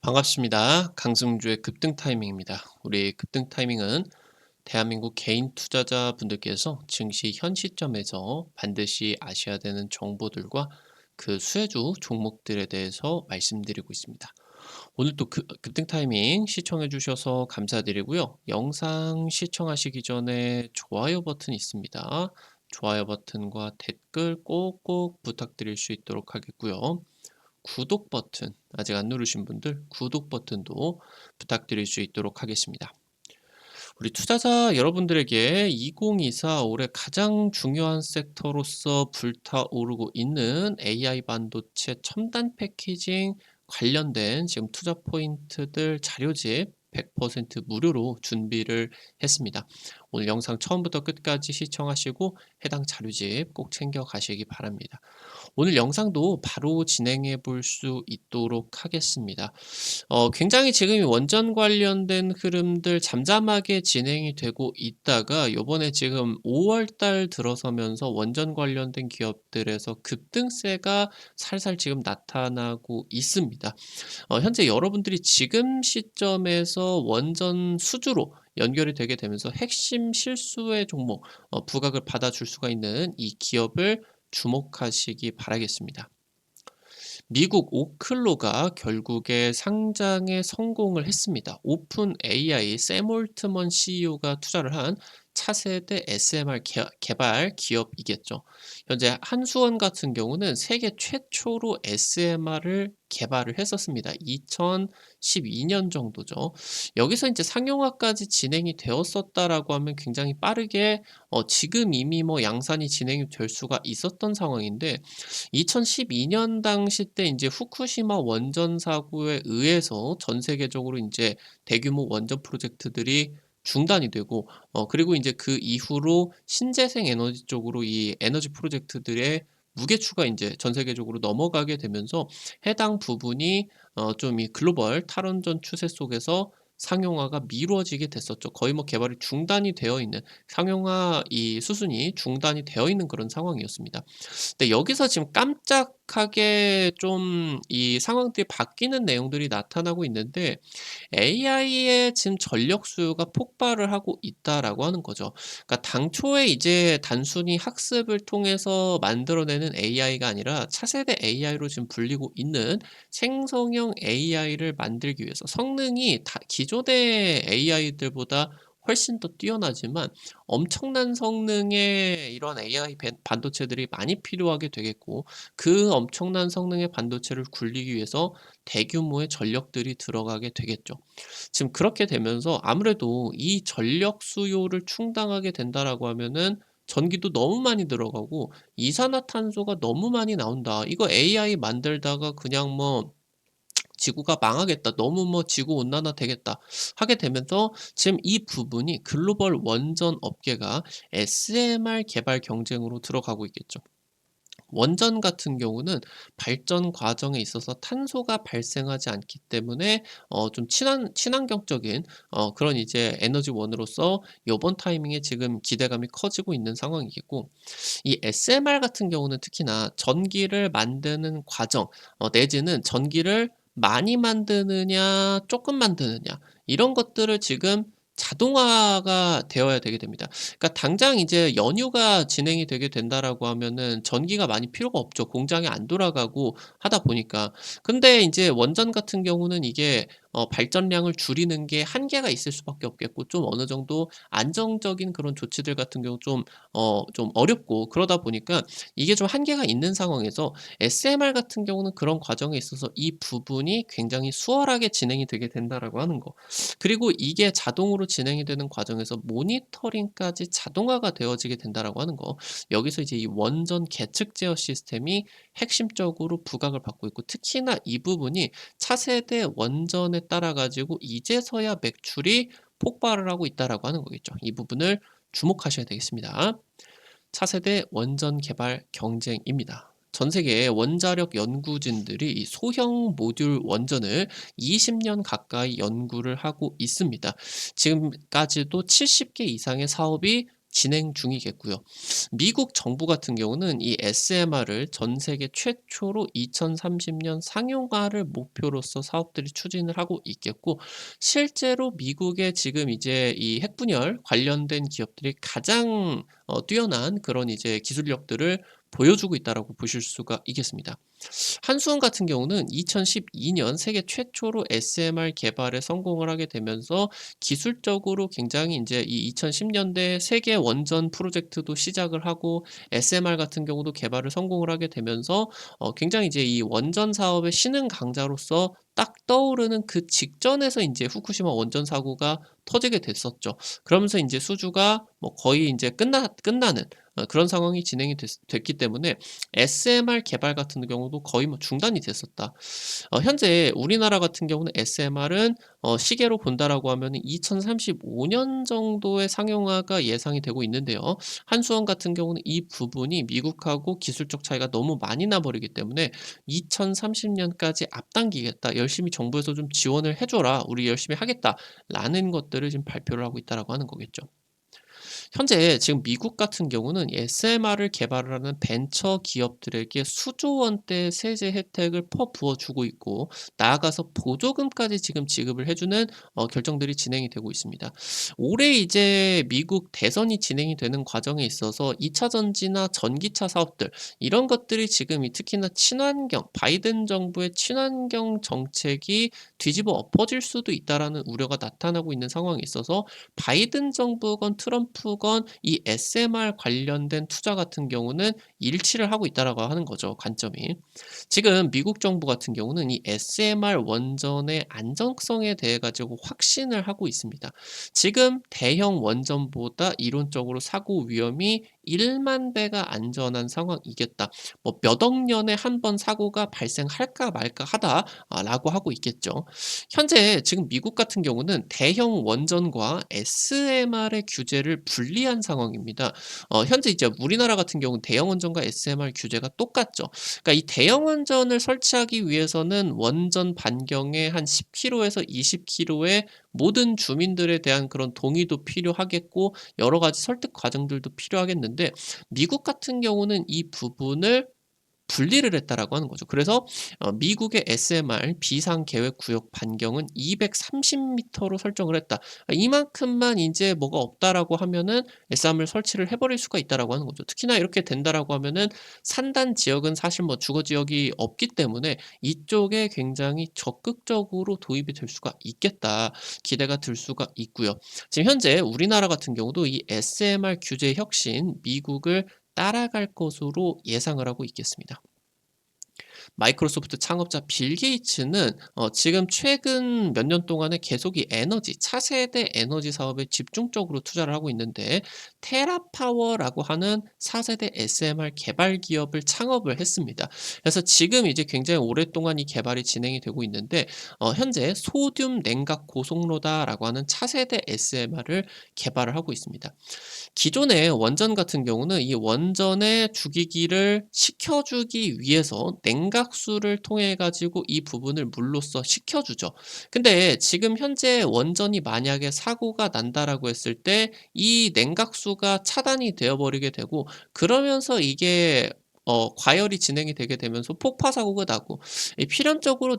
반갑습니다. 강승주의 급등 타이밍입니다. 우리 급등 타이밍은 대한민국 개인 투자자분들께서 증시 현 시점에서 반드시 아셔야 되는 정보들과 그 수혜주 종목들에 대해서 말씀드리고 있습니다. 오늘 또 급등 타이밍 시청해 주셔서 감사드리고요. 영상 시청하시기 전에 좋아요 버튼 있습니다. 좋아요 버튼과 댓글 꼭꼭 부탁드릴 수 있도록 하겠고요. 구독 버튼 아직 안 누르신 분들 구독 버튼도 부탁드릴 수 있도록 하겠습니다. 우리 투자자 여러분들에게 2024 올해 가장 중요한 섹터로서 불타오르고 있는 AI 반도체 첨단 패키징 관련된 지금 투자 포인트들 자료집 100% 무료로 준비를 했습니다. 오늘 영상 처음부터 끝까지 시청하시고 해당 자료집 꼭 챙겨 가시기 바랍니다. 오늘 영상도 바로 진행해 볼 수 있도록 하겠습니다. 굉장히 지금 원전 관련된 흐름들 잠잠하게 진행이 되고 있다가 요번에 지금 5월 달 들어서면서 원전 관련된 기업들에서 급등세가 살살 지금 나타나고 있습니다. 현재 여러분들이 지금 시점에서 원전 수주로 연결이 되게 되면서 핵심 실수의 종목, 부각을 받아줄 수가 있는 이 기업을 주목하시기 바라겠습니다. 미국 오클로가 결국에 상장에 성공을 했습니다. 오픈 AI 샘 올트먼 CEO가 투자를 한 차세대 SMR 개발 기업이겠죠. 현재 한수원 같은 경우는 세계 최초로 SMR을 개발을 했었습니다. 2012년 정도죠. 여기서 이제 상용화까지 진행이 되었었다라고 하면 굉장히 빠르게 지금 이미 뭐 양산이 진행이 될 수가 있었던 상황인데 2012년 당시 때 이제 후쿠시마 원전 사고에 의해서 전 세계적으로 이제 대규모 원전 프로젝트들이 중단이 되고 그리고 이제 그 이후로 신재생 에너지 쪽으로 이 에너지 프로젝트들의 무게추가 이제 전 세계적으로 넘어가게 되면서 해당 부분이 좀 이 글로벌 탈원전 추세 속에서 상용화가 미뤄지게 됐었죠. 거의 뭐 개발이 중단이 되어 있는 상용화 이 수순이 중단이 되어 있는 그런 상황이었습니다. 근데 여기서 지금 깜짝하게 좀 이 상황들이 바뀌는 내용들이 나타나고 있는데 AI의 지금 전력 수요가 폭발을 하고 있다라고 하는 거죠. 그러니까 당초에 이제 단순히 학습을 통해서 만들어내는 AI가 아니라 차세대 AI로 지금 불리고 있는 생성형 AI를 만들기 위해서 성능이 다 기존의 AI들보다 훨씬 더 뛰어나지만 엄청난 성능의 이런 AI 반도체들이 많이 필요하게 되겠고 그 엄청난 성능의 반도체를 굴리기 위해서 대규모의 전력들이 들어가게 되겠죠. 지금 그렇게 되면서 아무래도 이 전력 수요를 충당하게 된다라고 하면은 전기도 너무 많이 들어가고 이산화탄소가 너무 많이 나온다. 이거 AI 만들다가 그냥 뭐 지구가 망하겠다. 너무 뭐 지구 온난화 되겠다. 하게 되면서 지금 이 부분이 글로벌 원전 업계가 SMR 개발 경쟁으로 들어가고 있겠죠. 원전 같은 경우는 발전 과정에 있어서 탄소가 발생하지 않기 때문에 좀 친환경적인 그런 이제 에너지원으로서 요번 타이밍에 지금 기대감이 커지고 있는 상황이겠고 이 SMR 같은 경우는 특히나 전기를 만드는 과정 내지는 전기를 많이 만드느냐 조금 만드느냐 이런 것들을 지금 자동화가 되어야 되게 됩니다. 그러니까 당장 이제 연휴가 진행이 되게 된다라고 하면은 전기가 많이 필요가 없죠. 공장이 안 돌아가고 하다 보니까. 근데 인제 원전 같은 경우는 이게 발전량을 줄이는 게 한계가 있을 수밖에 없겠고 좀 어느 정도 안정적인 그런 조치들 같은 경우 좀 어렵고 그러다 보니까 이게 좀 한계가 있는 상황에서 SMR 같은 경우는 그런 과정에 있어서 이 부분이 굉장히 수월하게 진행이 되게 된다라고 하는 거. 그리고 이게 자동으로 진행이 되는 과정에서 모니터링까지 자동화가 되어지게 된다라고 하는 거. 여기서 이제 이 원전 계측 제어 시스템이 핵심적으로 부각을 받고 있고 특히나 이 부분이 차세대 원전에 따라 가지고 이제서야 매출이 폭발을 하고 있다라고 하는 거겠죠. 이 부분을 주목하셔야 되겠습니다. 차세대 원전 개발 경쟁입니다. 전 세계 원자력 연구진들이 이 소형 모듈 원전을 20년 가까이 연구를 하고 있습니다. 지금까지도 70개 이상의 사업이 진행 중이겠고요. 미국 정부 같은 경우는 이 SMR을 전 세계 최초로 2030년 상용화를 목표로서 사업들이 추진을 하고 있겠고, 실제로 미국의 지금 이제 이 핵분열 관련된 기업들이 가장 뛰어난 그런 이제 기술력들을 보여주고 있다라고 보실 수가 있겠습니다. 한수원 같은 경우는 2012년 세계 최초로 SMR 개발에 성공을 하게 되면서 기술적으로 굉장히 이제 이 2010년대 세계 원전 프로젝트도 시작을 하고, SMR 같은 경우도 개발을 성공을 하게 되면서 굉장히 이제 이 원전 사업의 신흥 강자로서 딱 떠오르는 그 직전에서 이제 후쿠시마 원전 사고가 터지게 됐었죠. 그러면서 이제 수주가 뭐 거의 이제 끝나는 그런 상황이 진행이 됐기 때문에 SMR 개발 같은 경우도 거의 뭐 중단이 됐었다. 현재 우리나라 같은 경우는 SMR은 시계로 본다라고 하면은 2035년 정도의 상용화가 예상이 되고 있는데요. 한수원 같은 경우는 이 부분이 미국하고 기술적 차이가 너무 많이 나버리기 때문에 2030년까지 앞당기겠다. 열심히 정부에서 좀 지원을 해줘라. 우리 열심히 하겠다라는 것들을 지금 발표를 하고 있다라고 하는 거겠죠. 현재 지금 미국 같은 경우는 SMR을 개발을 하는 벤처 기업들에게 수조 원대 세제 혜택을 퍼부어 주고 있고, 나아가서 보조금까지 지금 지급을 해주는 결정들이 진행이 되고 있습니다. 올해 이제 미국 대선이 진행이 되는 과정에 있어서 2차 전지나 전기차 사업들, 이런 것들이 지금 특히나 친환경, 바이든 정부의 친환경 정책이 뒤집어 엎어질 수도 있다라는 우려가 나타나고 있는 상황에 있어서 바이든 정부건 트럼프건 이 SMR 관련된 투자 같은 경우는 일치를 하고 있다라고 하는 거죠, 관점이. 지금 미국 정부 같은 경우는 이 SMR 원전의 안정성에 대해 가지고 확신을 하고 있습니다. 지금 대형 원전보다 이론적으로 사고 위험이 1만 배가 안전한 상황이겠다. 뭐 몇 억 년에 한 번 사고가 발생할까 말까 하다라고 하고 있겠죠. 현재 지금 미국 같은 경우는 대형 원전과 SMR의 규제를 분리한 상황입니다. 현재 이제 우리나라 같은 경우는 대형 원전과 SMR 규제가 똑같죠. 그러니까 이 대형 원전을 설치하기 위해서는 원전 반경에 한 10km에서 20km의 모든 주민들에 대한 그런 동의도 필요하겠고, 여러 가지 설득 과정들도 필요하겠는데, 미국 같은 경우는 이 부분을 분리를 했다라고 하는 거죠. 그래서 미국의 SMR 비상 계획 구역 반경은 230m로 설정을 했다. 이만큼만 이제 뭐가 없다라고 하면은 SMR 설치를 해버릴 수가 있다라고 하는 거죠. 특히나 이렇게 된다라고 하면은 산단 지역은 사실 뭐 주거 지역이 없기 때문에 이쪽에 굉장히 적극적으로 도입이 될 수가 있겠다. 기대가 들 수가 있고요. 지금 현재 우리나라 같은 경우도 이 SMR 규제 혁신 미국을 따라갈 것으로 예상을 하고 있겠습니다. 마이크로소프트 창업자 빌 게이츠는 지금 최근 몇 년 동안에 계속 이 에너지, 차세대 에너지 사업에 집중적으로 투자를 하고 있는데, 테라파워라고 하는 4세대 SMR 개발 기업을 창업을 했습니다. 그래서 지금 이제 굉장히 오랫동안 이 개발이 진행이 되고 있는데, 현재 소듐 냉각 고속로다라고 하는 차세대 SMR을 개발을 하고 있습니다. 기존의 원전 같은 경우는 이 원전의 주기기를 식혀주기 위해서 냉각수를 통해 가지고 이 부분을 물로써 식혀주죠. 근데 지금 현재 원전이 만약에 사고가 난다라고 했을 때 이 냉각수가 차단이 되어 버리게 되고, 그러면서 이게 과열이 진행이 되게 되면서 폭파 사고가 나고, 이 필연적으로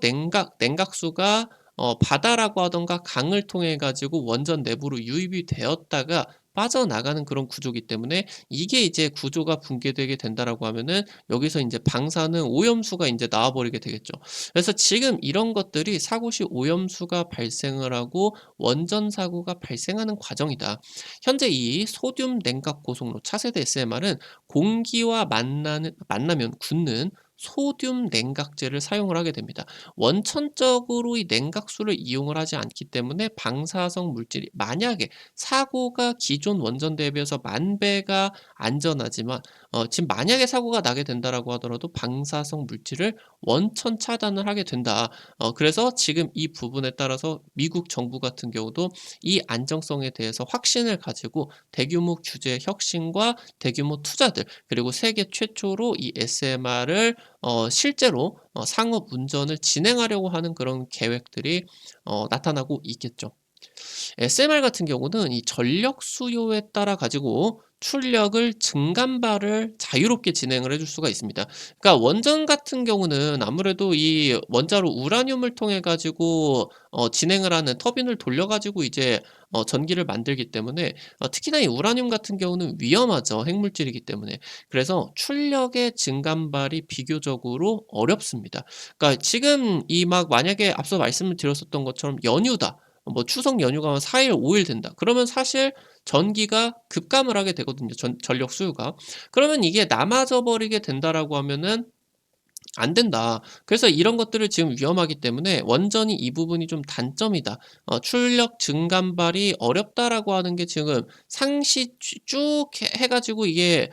냉각수가 바다라고 하던가 강을 통해 가지고 원전 내부로 유입이 되었다가 빠져나가는 그런 구조기 때문에, 이게 이제 구조가 붕괴되게 된다라고 하면은 여기서 인제 방사능 오염수가 인제 나와 버리게 되겠죠. 그래서 지금 이런 것들이 사고 시 오염수가 발생을 하고 원전 사고가 발생하는 과정이다. 현재 이 소듐 냉각 고속로 차세대 SMR은 공기와 만나면 굳는 소듐 냉각제를 사용을 하게 됩니다. 원천적으로 이 냉각수를 이용을 하지 않기 때문에 방사성 물질이, 만약에 사고가 기존 원전 대비해서 만 배가 안전하지만 지금 만약에 사고가 나게 된다라고 하더라도 방사성 물질을 원천 차단을 하게 된다. 그래서 지금 이 부분에 따라서 미국 정부 같은 경우도 이 안정성에 대해서 확신을 가지고 대규모 규제 혁신과 대규모 투자들, 그리고 세계 최초로 이 SMR을 실제로 상업 운전을 진행하려고 하는 그런 계획들이 나타나고 있겠죠. SMR 같은 경우는 이 전력 수요에 따라 가지고 출력을 증감발을 자유롭게 진행을 해줄 수가 있습니다. 그러니까 원전 같은 경우는 아무래도 이 원자로 우라늄을 통해 가지고 진행을 하는 터빈을 돌려 가지고 이제 전기를 만들기 때문에 특히나 이 우라늄 같은 경우는 위험하죠. 핵물질이기 때문에. 그래서 출력의 증감발이 비교적으로 어렵습니다. 그러니까 지금 이 막 만약에 앞서 말씀을 드렸었던 것처럼 연휴다. 뭐 추석 연휴가 4 일, 5일 된다. 그러면 사실 전기가 급감을 하게 되거든요, 전력 수요가. 그러면 이게 남아져 버리게 된다라고 하면은 안 된다. 그래서 이런 것들을 지금 위험하기 때문에 원전이 이 부분이 좀 단점이다. 출력 증감발이 어렵다라고 하는 게 지금 상시 쭉 해 가지고 이게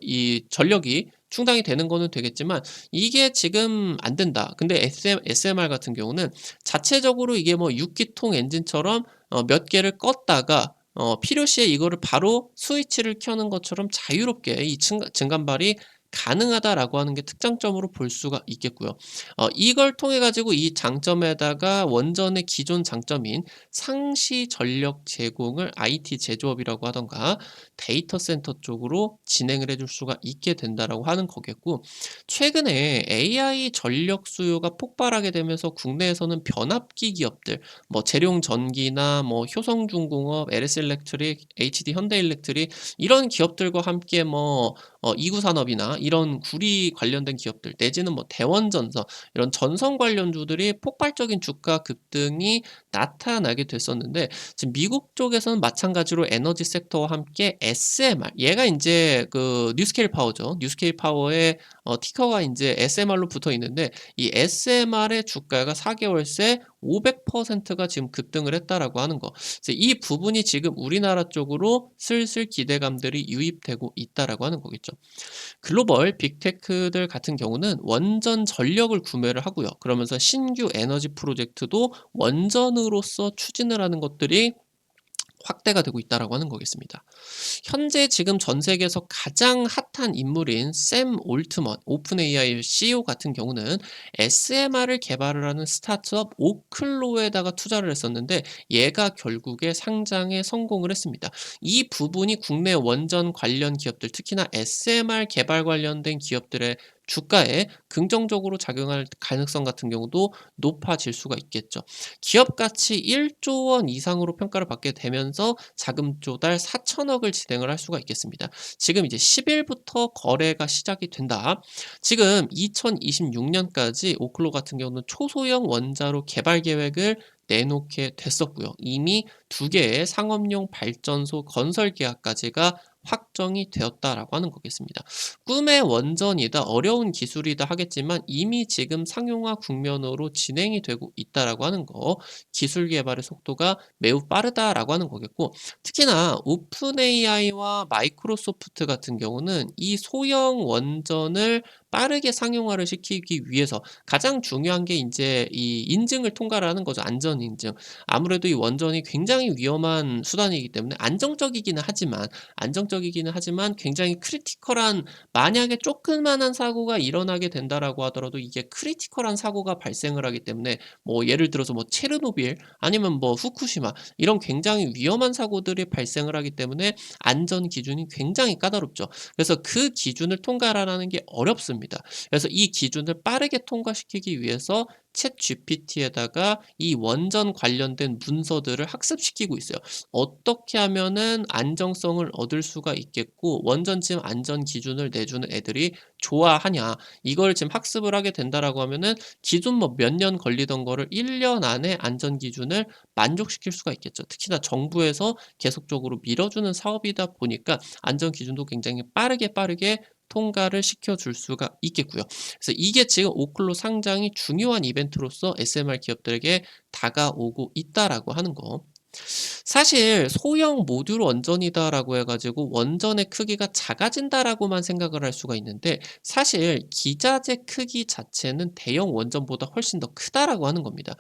이 전력이 충당이 되는 거는 되겠지만 이게 지금 안 된다. 근데 SMR 같은 경우는 자체적으로 이게 뭐 6 기통 엔진처럼 몇 개를 껐다가 필요시에 이거를 바로 스위치를 켜는 것처럼 자유롭게 이 증감발이 가능하다라고 하는 게 특장점으로 볼 수가 있겠고요. 이걸 통해 가지고 이 장점에다가 원전의 기존 장점인 상시 전력 제공을 IT 제조업이라고 하던가 데이터 센터 쪽으로 진행을 해줄 수가 있게 된다라고 하는 거겠고, 최근에 AI 전력 수요가 폭발하게 되면서 국내에서는 변압기 기업들, 뭐 재룡전기나 뭐 효성중공업, LS일렉트릭, HD 현대일렉트릭 이런 기업들과 함께 뭐 이구산업이나 이런 구리 관련된 기업들 내지는 뭐 대원전선 이런 전선 관련주들이 폭발적인 주가 급등이 나타나게 됐었는데, 지금 미국 쪽에서는 마찬가지로 에너지 섹터와 함께 SMR, 얘가 인제 그 뉴스케일 파워죠. 뉴스케일 파워의 티커가 인제 SMR로 붙어 있는데, 이 SMR의 주가가 4 개월 새 500%가 지금 급등을 했다라고 하는 거. 그래서 이 부분이 지금 우리나라 쪽으로 슬슬 기대감들이 유입되고 있다라고 하는 거겠죠. 글로벌 빅테크들 같은 경우는 원전 전력을 구매를 하고요. 그러면서 신규 에너지 프로젝트도 원전으로서 추진을 하는 것들이 확대가 되고 있다라고 하는 거겠습니다. 현재 지금 전 세계에서 가장 핫한 인물인 샘 올트먼, 오픈 AI CEO 같은 경우는 SMR을 개발을 하는 스타트업 오클로에다가 투자를 했었는데, 얘가 결국에 상장에 성공을 했습니다. 이 부분이 국내 원전 관련 기업들, 특히나 SMR 개발 관련된 기업들의 주가에 긍정적으로 작용할 가능성 같은 경우도 높아질 수가 있겠죠. 기업 가치 1조 원 이상으로 평가를 받게 되면서 자금 조달 4천억을 진행을 할 수가 있겠습니다. 지금 이제 10일부터 거래가 시작이 된다. 지금 2026년까지 오클로 같은 경우는 초소형 원자로 개발 계획을 내놓게 됐었고요. 이미 2개의 상업용 발전소 건설 계약까지가 확정이 되었다라고 하는 거겠습니다. 꿈의 원전이다, 어려운 기술이다 하겠지만 이미 지금 상용화 국면으로 진행이 되고 있다라고 하는 거, 기술 개발의 속도가 매우 빠르다라고 하는 거겠고, 특히나 오픈 AI와 마이크로소프트 같은 경우는 이 소형 원전을 빠르게 상용화를 시키기 위해서 가장 중요한 게 인제 이 인증을 통과를 하는 거죠. 안전 인증. 아무래도 이 원전이 굉장히 위험한 수단이기 때문에 안정적이기는 하지만 굉장히 크리티컬한, 만약에 조그마한 사고가 일어나게 된다라고 하더라도 이게 크리티컬한 사고가 발생을 하기 때문에, 뭐 예를 들어서 뭐 체르노빌 아니면 뭐 후쿠시마 이런 굉장히 위험한 사고들이 발생을 하기 때문에 안전 기준이 굉장히 까다롭죠. 그래서 그 기준을 통과하라는 게 어렵습니다. 그래서 이 기준을 빠르게 통과시키기 위해서 챗GPT에다가 이 원전 관련된 문서들을 학습시키고 있어요. 어떻게 하면은 안정성을 얻을 수가 있겠고 원전집 안전 기준을 내주는 애들이 좋아하냐, 이걸 지금 학습을 하게 된다라고 하면은 기존 뭐 몇 년 걸리던 거를 1년 안에 안전 기준을 만족시킬 수가 있겠죠. 특히나 정부에서 계속적으로 밀어주는 사업이다 보니까 안전 기준도 굉장히 빠르게 통과를 시켜줄 수가 있겠고요. 그래서 이게 지금 오클로 상장이 중요한 이벤트로서 SMR 기업들에게 다가오고 있다라고 하는 거. 사실 소형 모듈 원전이다라고 해 가지고 원전의 크기가 작아진다라고만 생각을 할 수가 있는데, 사실 기자재 크기 자체는 대형 원전보다 훨씬 더 크다라고 하는 겁니다.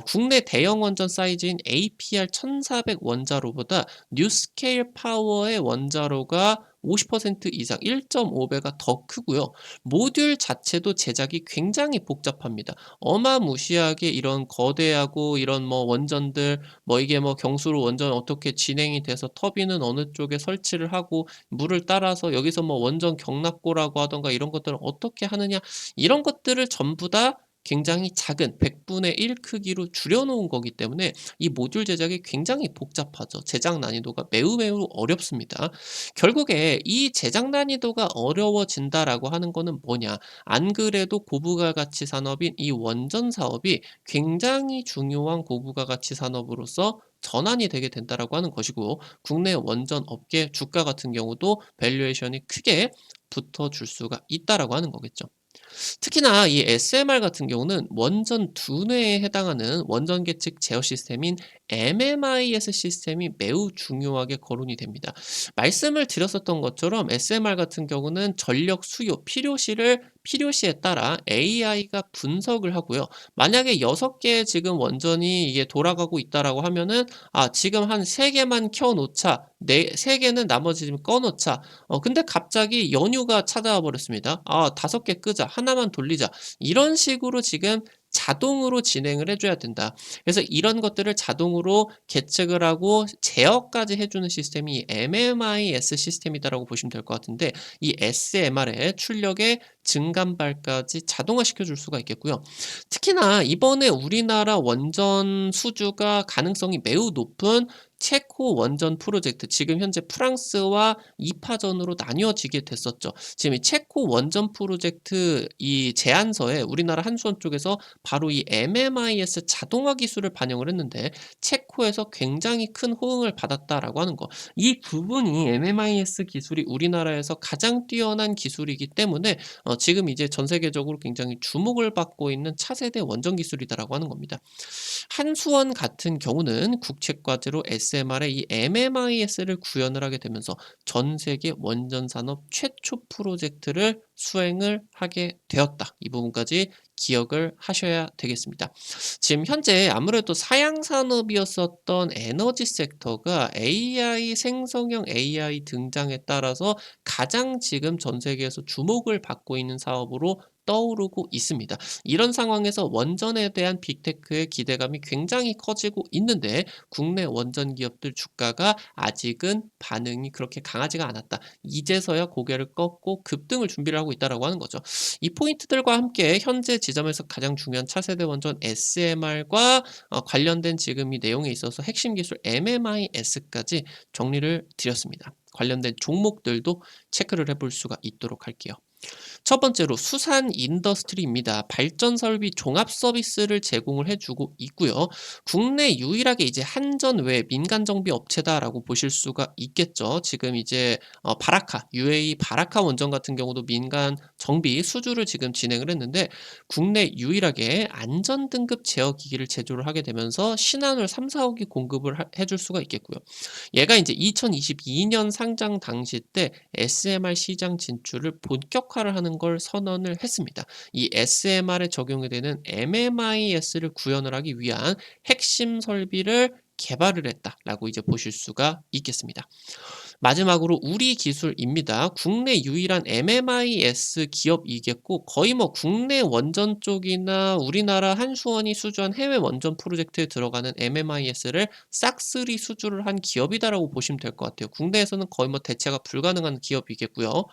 국내 대형 원전 사이즈인 APR 1400 원자로보다 뉴스케일 파워의 원자로가 50% 이상 1.5배가 더 크고요. 모듈 자체도 제작이 굉장히 복잡합니다. 어마무시하게 이런 거대하고 이런 뭐 원전들 뭐 이게 뭐 경수로 원전 어떻게 진행이 돼서 터빈은 어느 쪽에 설치를 하고 물을 따라서 여기서 뭐 원전 경납고라고 하던가 이런 것들을 어떻게 하느냐 이런 것들을 전부 다 굉장히 작은 100분의 1 크기로 줄여 놓은 거기 때문에 이 모듈 제작이 굉장히 복잡하죠. 제작 난이도가 매우 매우 어렵습니다. 결국에 이 제작 난이도가 어려워진다라고 하는 거는 뭐냐? 안 그래도 고부가 가치 산업인 이 원전 사업이 굉장히 중요한 고부가 가치 산업으로서 전환이 되게 된다라고 하는 것이고 국내 원전 업계 주가 같은 경우도 밸류에이션이 크게 붙어줄 수가 있다라고 하는 거겠죠. 특히나 이 SMR 같은 경우는 원전 두뇌에 해당하는 원전 계측 제어 시스템인 MMIS 시스템이 매우 중요하게 거론이 됩니다. 말씀을 드렸었던 것처럼 SMR 같은 경우는 전력 수요, 필요시에 따라 AI가 분석을 하고요. 만약에 6개의 지금 원전이 이게 돌아가고 있다라고 하면은 지금 한 3개만 켜 놓자. 3개는 나머지 좀 꺼 놓자. 근데 갑자기 연휴가 찾아와 버렸습니다. 5개 끄자. 하나만 돌리자. 이런 식으로 지금 자동으로 진행을 해 줘야 된다. 그래서 이런 것들을 자동으로 계측을 하고 제어까지 해 주는 시스템이 MMIS 시스템이다라고 보시면 될 것 같은데 이 SMR의 출력의 증감발까지 자동화시켜 줄 수가 있겠고요. 특히나 이번에 우리나라 원전 수주가 가능성이 매우 높은 체코 원전 프로젝트 지금 현재 프랑스와 2파전으로 나뉘어지게 됐었죠. 지금 이 체코 원전 프로젝트 이 제안서에 우리나라 한수원 쪽에서 바로 이 MMIS 자동화 기술을 반영을 했는데 체코에서 굉장히 큰 호응을 받았다라고 하는 거. 이 부분이 MMIS 기술이 우리나라에서 가장 뛰어난 기술이기 때문에 지금 이제 전 세계적으로 굉장히 주목을 받고 있는 차세대 원전 기술이다라고 하는 겁니다. 한수원 같은 경우는 국책과제로 SMR의 이 MMIS를 구현을 하게 되면서 전 세계 원전 산업 최초 프로젝트를 수행을 하게 되었다. 이 부분까지 기억을 하셔야 되겠습니다. 지금 현재 아무래도 사양 산업이었었던 에너지 섹터가 AI 생성형 AI 등장에 따라서 가장 지금 전 세계에서 주목을 받고 있는 사업으로 떠오르고 있습니다. 이런 상황에서 원전에 대한 빅테크의 기대감이 굉장히 커지고 있는데 국내 원전 기업들 주가가 아직은 반응이 그렇게 강하지가 않았다. 이제서야 고개를 꺾고 급등을 준비를 하고 있다라고 하는 거죠. 이 포인트들과 함께 현재 지점에서 가장 중요한 차세대 원전 SMR과 관련된 지금 이 내용에 있어서 핵심 기술 MMIS까지 정리를 드렸습니다. 관련된 종목들도 체크를 해볼 수가 있도록 할게요. 첫 번째로 수산 인더스트리입니다. 발전 설비 종합 서비스를 제공을 해주고 있고요. 국내 유일하게 이제 한전 외 민간 정비 업체다라고 보실 수가 있겠죠. 지금 이제 바라카 UAE 바라카 원전 같은 경우도 민간 정비 수주를 지금 진행을 했는데 국내 유일하게 안전 등급 제어 기기를 제조를 하게 되면서 신한울 3, 4호기 공급을 해줄 수가 있겠고요. 얘가 이제 2022년 상장 당시 때 SMR 시장 진출을 본격화를 하는 걸 선언을 했습니다. 이 SMR에 적용이 되는 MMIS를 구현을 하기 위한 핵심 설비를 개발을 했다라고 이제 보실 수가 있겠습니다. 마지막으로 우리 기술입니다. 국내 유일한 MMIS 기업이겠고 거의 뭐 국내 원전 쪽이나 우리나라 한수원이 수주한 해외 원전 프로젝트에 들어가는 MMIS를 싹쓸이 수주를 한 기업이다라고 보시면 될 것 같아요. 국내에서는 거의 뭐 대체가 불가능한 기업이겠고요.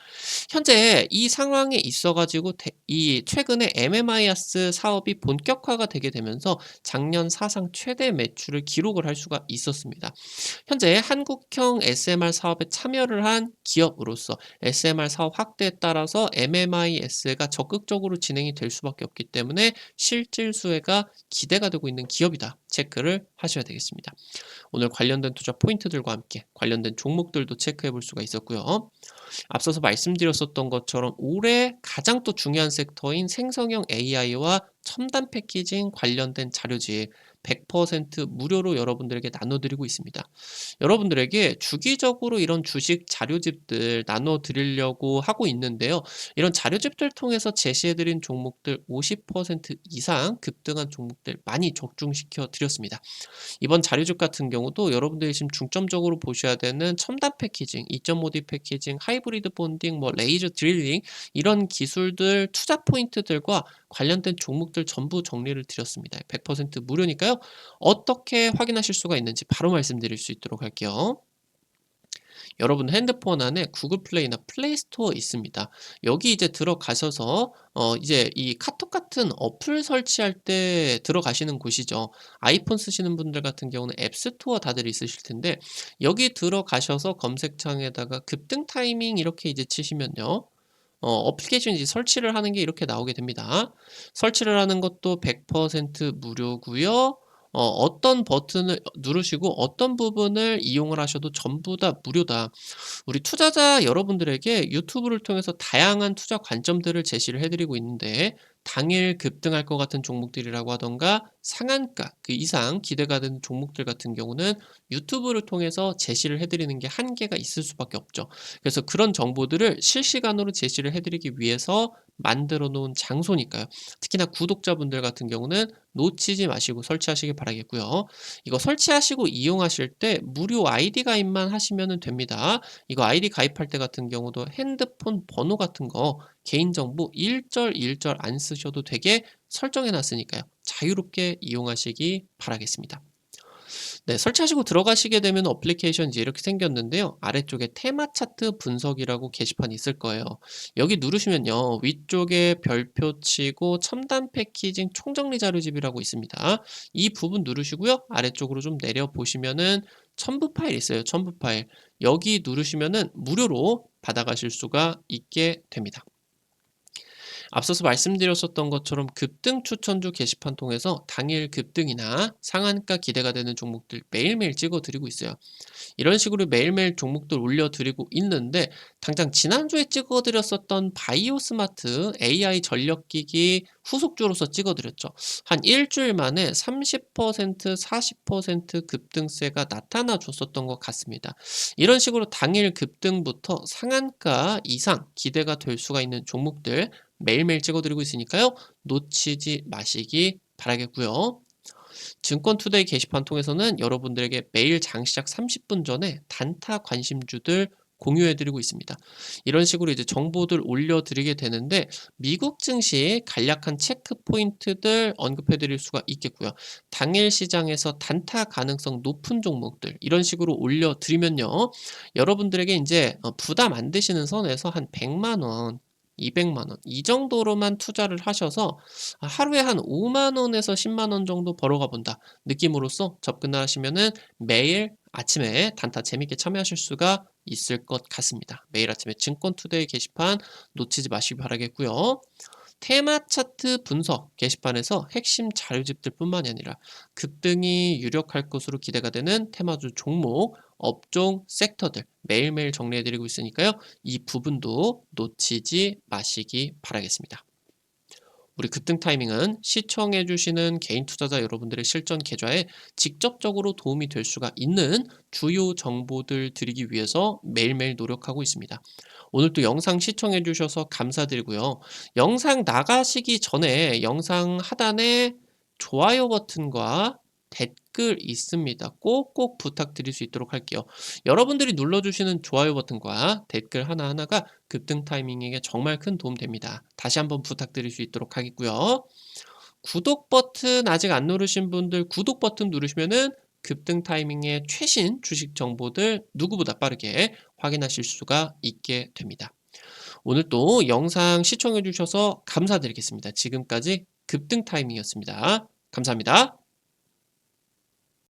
현재 이 상황에 있어가지고 이 최근에 MMIS 사업이 본격화가 되게 되면서 작년 사상 최대 매출을 기록을 할 수가 있었습니다. 현재 한국형 SMR 사업에 참여를 한 기업으로서 SMR 사업 확대에 따라서 MMIS가 적극적으로 진행이 될 수밖에 없기 때문에 실질 수혜가 기대가 되고 있는 기업이다. 체크를 하셔야 되겠습니다. 오늘 관련된 투자 포인트들과 함께 관련된 종목들도 체크해 볼 수가 있었고요. 앞서서 말씀드렸었던 것처럼 올해 가장 또 중요한 섹터인 생성형 AI와 첨단 패키징 관련된 자료집 100% 무료로 여러분들에게 나눠드리고 있습니다. 여러분들에게 주기적으로 이런 주식 자료집들 나눠드리려고 하고 있는데요. 이런 자료집들 통해서 제시해드린 종목들 50% 이상 급등한 종목들 많이 적중시켜 드렸습니다. 이번 자료집 같은 경우도 여러분들이 지금 중점적으로 보셔야 되는 첨단 패키징, 2.5D 패키징, 하이브리드 본딩, 뭐 레이저 드릴링 이런 기술들 투자 포인트들과 관련된 종목들 전부 정리를 드렸습니다. 100% 무료니까요. 어떻게 확인하실 수가 있는지 바로 말씀드릴 수 있도록 할게요. 여러분 핸드폰 안에 구글 플레이나 플레이 스토어 있습니다. 여기 이제 들어가셔서 이제 이 카톡 같은 어플 설치할 때 들어가시는 곳이죠. 아이폰 쓰시는 분들 같은 경우는 앱 스토어 다들 있으실 텐데 여기 들어가셔서 검색창에다가 급등 타이밍 이렇게 이제 치시면요. 어플리케이션 이제 설치를 하는 게 이렇게 나오게 됩니다. 설치를 하는 것도 100% 무료고요. 어떤 버튼을 누르시고 어떤 부분을 이용을 하셔도 전부 다 무료다. 우리 투자자 여러분들에게 유튜브를 통해서 다양한 투자 관점들을 제시를 해드리고 있는데 당일 급등할 것 같은 종목들이라고 하던가 상한가 그 이상 기대가 되는 종목들 같은 경우는 유튜브를 통해서 제시를 해드리는 게 한계가 있을 수밖에 없죠. 그래서 그런 정보들을 실시간으로 제시를 해드리기 위해서 만들어 놓은 장소니까요. 특히나 구독자분들 같은 경우는 놓치지 마시고 설치하시기 바라겠고요. 이거 설치하시고 이용하실 때 무료 아이디 가입만 하시면 됩니다. 이거 아이디 가입할 때 같은 경우도 핸드폰 번호 같은 거 개인정보 일절 안 쓰셔도 되게 설정해 놨으니까요. 자유롭게 이용하시기 바라겠습니다. 네, 설치하시고 들어가시게 되면 어플리케이션이 이제 이렇게 생겼는데요. 아래쪽에 테마 차트 분석이라고 게시판이 있을 거예요. 여기 누르시면요. 위쪽에 별표 치고 첨단 패키징 총정리 자료집이라고 있습니다. 이 부분 누르시고요. 아래쪽으로 좀 내려 보시면은 첨부 파일 있어요. 첨부 파일. 여기 누르시면은 무료로 받아가실 수가 있게 됩니다. 앞서서 말씀드렸었던 것처럼 급등 추천주 게시판 통해서 당일 급등이나 상한가 기대가 되는 종목들 매일매일 찍어드리고 있어요. 이런 식으로 매일매일 종목들 올려드리고 있는데 당장 지난주에 찍어드렸었던 바이오스마트 AI 전력기기 후속주로서 찍어드렸죠. 한 일주일 만에 30% 40% 급등세가 나타나 줬었던 것 같습니다. 이런 식으로 당일 급등부터 상한가 이상 기대가 될 수가 있는 종목들 매일매일 찍어드리고 있으니까요. 놓치지 마시기 바라겠고요. 증권투데이 게시판 통해서는 여러분들에게 매일 장시작 30분 전에 단타 관심주들 공유해드리고 있습니다. 이런 식으로 이제 정보들 올려드리게 되는데 미국 증시 간략한 체크 포인트들 언급해드릴 수가 있겠고요. 당일 시장에서 단타 가능성 높은 종목들 이런 식으로 올려드리면요. 여러분들에게 이제 부담 안 되시는 선에서 한 100만 원 200만 원 이 정도로만 투자를 하셔서 하루에 한 5만 원에서 10만 원 정도 벌어가 본다 느낌으로써 접근을 하시면은 매일 아침에 단타 재밌게 참여하실 수가 있을 것 같습니다. 매일 아침에 증권투데이 게시판 놓치지 마시기 바라겠고요. 테마 차트 분석 게시판에서 핵심 자료집들 뿐만이 아니라 급등이 유력할 것으로 기대가 되는 테마주 종목, 업종, 섹터들 매일매일 정리해드리고 있으니까요. 이 부분도 놓치지 마시기 바라겠습니다. 우리 급등 타이밍은 시청해주시는 개인 투자자 여러분들의 실전 계좌에 직접적으로 도움이 될 수가 있는 주요 정보들 드리기 위해서 매일매일 노력하고 있습니다. 오늘 또 영상 시청해주셔서 감사드리고요. 영상 나가시기 전에 영상 하단에 좋아요 버튼과 댓글 있습니다. 꼭꼭 부탁드릴 수 있도록 할게요. 여러분들이 눌러주시는 좋아요 버튼과 댓글 하나하나가 급등 타이밍에 정말 큰 도움 됩니다. 다시 한번 부탁드릴 수 있도록 하겠고요. 구독 버튼 아직 안 누르신 분들 구독 버튼 누르시면은 급등 타이밍의 최신 주식 정보들 누구보다 빠르게 확인하실 수가 있게 됩니다. 오늘 또 영상 시청해 주셔서 감사드리겠습니다. 지금까지 급등 타이밍이었습니다. 감사합니다.